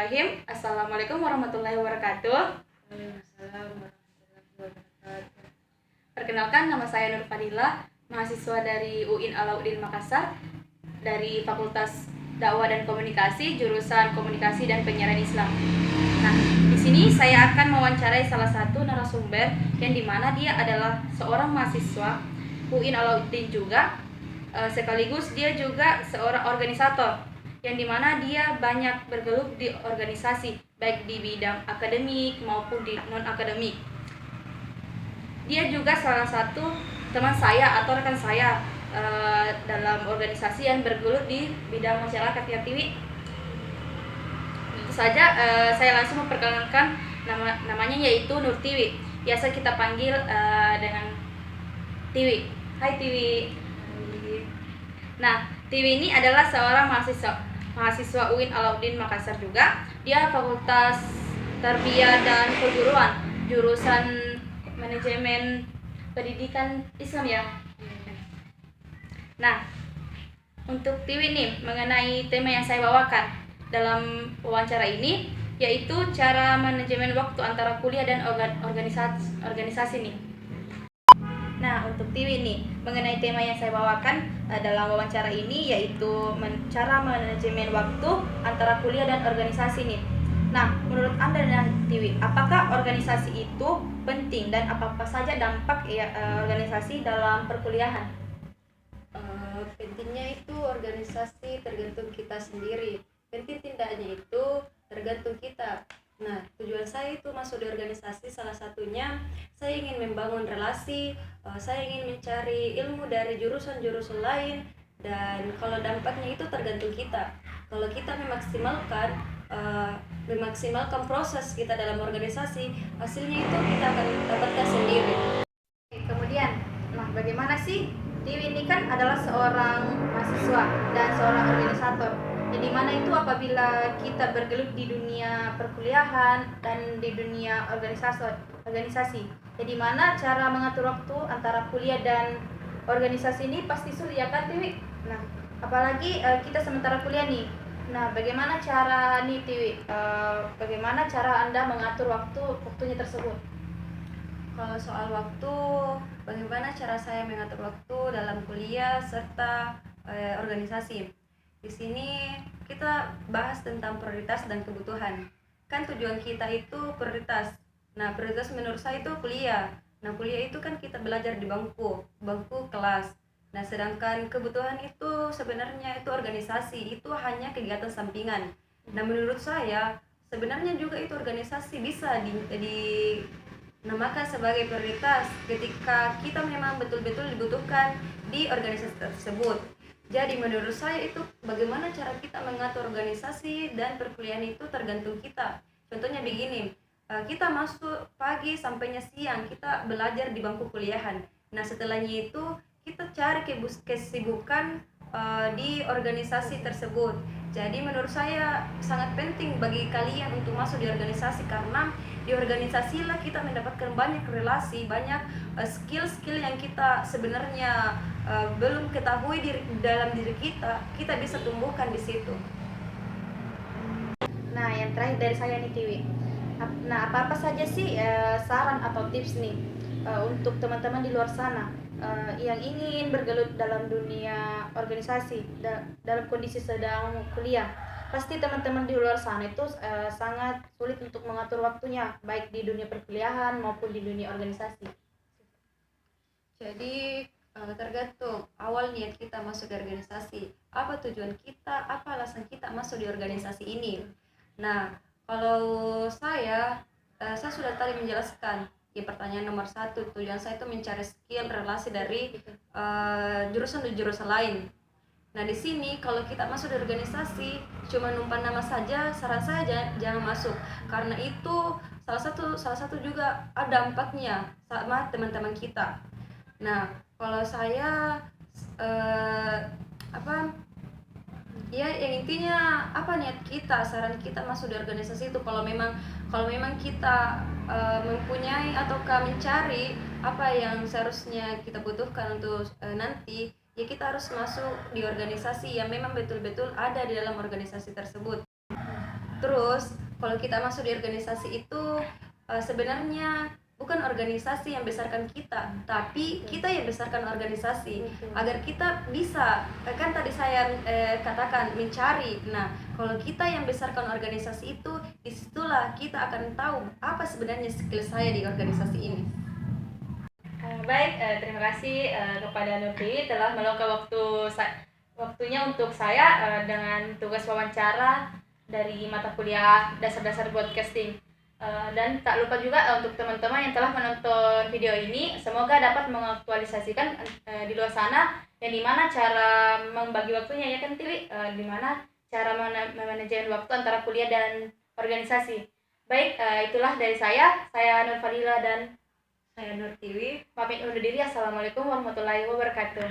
Bismillahirrahmanirrahim. Assalamualaikum warahmatullahi wabarakatuh. Waalaikumsalam warahmatullahi wabarakatuh. Perkenalkan, nama saya Nur Fadila, mahasiswa dari UIN Alauddin Makassar, dari Fakultas Dakwah dan Komunikasi, jurusan Komunikasi dan Penyiaran Islam. Nah, di sini saya akan mewawancarai salah satu narasumber yang dimana dia adalah seorang mahasiswa UIN Alauddin juga, sekaligus dia juga seorang organisator, yang dimana dia banyak bergelut di organisasi, baik di bidang akademik maupun di non-akademik. Dia juga salah satu teman saya atau rekan saya dalam organisasi yang bergelut di bidang masyarakat ya, Tiwi. Itu saja, saya langsung memperkenalkan namanya yaitu Nur Tiwi. Biasa kita panggil dengan Tiwi. Hai Tiwi. Nah, Tiwi ini adalah seorang mahasiswa UIN Alauddin Makassar juga. Dia Fakultas Tarbiyah dan Keguruan, jurusan Manajemen Pendidikan Islam ya. Nah, untuk Tiwi nih, mengenai tema yang saya bawakan dalam wawancara ini, yaitu cara manajemen waktu antara kuliah dan organisasi nih. Nah, untuk Tiwi nih, mengenai tema yang saya bawakan dalam wawancara ini, yaitu cara manajemen waktu antara kuliah dan organisasi nih. Nah, menurut Anda dan Tiwi, apakah organisasi itu penting dan apa saja dampak organisasi dalam perkuliahan? Pentingnya itu organisasi tergantung kita sendiri. Penting tidaknya itu tergantung kita. Nah, tujuan saya itu masuk di organisasi salah satunya saya ingin membangun relasi, saya ingin mencari ilmu dari jurusan-jurusan lain, dan kalau dampaknya itu tergantung kita. Kalau kita memaksimalkan proses kita dalam organisasi, hasilnya itu kita akan dapatkan sendiri. Kemudian, nah bagaimana sih Tiwi ini kan adalah seorang mahasiswa dan seorang organisator. Jadi mana itu apabila kita bergelut di dunia perkuliahan dan di dunia organisasi. Jadi mana cara mengatur waktu antara kuliah dan organisasi ini pasti sulit ya kan Tiwi? Nah, apalagi kita sementara kuliah nih. Nah, bagaimana cara nih Tiwi? Bagaimana cara Anda mengatur waktunya tersebut? Kalau soal waktu, bagaimana cara saya mengatur waktu dalam kuliah serta organisasi? Di sini kita bahas tentang prioritas dan kebutuhan. Kan tujuan kita itu prioritas. Nah, prioritas menurut saya itu kuliah. Nah, kuliah itu kan kita belajar di bangku kelas. Nah, sedangkan kebutuhan itu sebenarnya itu organisasi, itu hanya kegiatan sampingan. Nah, menurut saya sebenarnya juga itu organisasi bisa dinamakan sebagai prioritas ketika kita memang betul-betul dibutuhkan di organisasi tersebut. Jadi menurut saya itu bagaimana cara kita mengatur organisasi dan perkuliahan itu tergantung kita. Contohnya begini, kita masuk pagi sampainya siang, kita belajar di bangku kuliahan. Nah, setelahnya itu kita cari kesibukan di organisasi tersebut. Jadi menurut saya sangat penting bagi kalian untuk masuk di organisasi, karena di organisasi lah kita mendapatkan banyak relasi, banyak skill-skill yang kita sebenarnya belum ketahui dalam diri kita bisa tumbuhkan di situ. Nah, yang terakhir dari saya nih Tiwi. Nah, apa saja sih saran atau tips nih untuk teman-teman di luar sana yang ingin bergelut dalam dunia organisasi dalam kondisi sedang kuliah? Pasti teman-teman di luar sana itu sangat sulit untuk mengatur waktunya, baik di dunia perkuliahan maupun di dunia organisasi. Jadi tergantung awal niat kita masuk di organisasi, apa tujuan kita, apa alasan kita masuk di organisasi ini. Nah, kalau saya sudah tadi menjelaskan di pertanyaan nomor 1, tujuan saya itu mencari skill relasi dari jurusan lain. Nah, di sini kalau kita masuk di organisasi cuma numpang nama saja, saran saya jangan masuk, karena itu salah satu juga ada dampaknya sama teman-teman kita. Nah, kalau saya ya yang intinya apa niat kita, saran kita masuk di organisasi itu kalau memang kita mempunyai ataukah mencari apa yang seharusnya kita butuhkan untuk nanti, ya kita harus masuk di organisasi yang memang betul-betul ada di dalam organisasi tersebut. terus kalau kita masuk di organisasi itu sebenarnya bukan organisasi yang besarkan kita, tapi kita yang besarkan organisasi. Agar kita bisa, kan tadi saya katakan mencari. Nah, kalau kita yang besarkan organisasi itu, disitulah kita akan tahu apa sebenarnya skill saya di organisasi ini. Baik, terima kasih kepada Nurti telah meluangkan waktunya untuk saya dengan tugas wawancara dari mata kuliah dasar-dasar broadcasting. Dan tak lupa juga untuk teman-teman yang telah menonton video ini, semoga dapat mengaktualisasikan di luar sana yang dimana cara membagi waktunya, ya kan Tiwi, dimana cara memanajemen waktu antara kuliah dan organisasi. Baik, itulah dari saya Nur Fadila dan Saya Nur Tiwi. pamit undur diri. Assalamualaikum warahmatullahi wabarakatuh.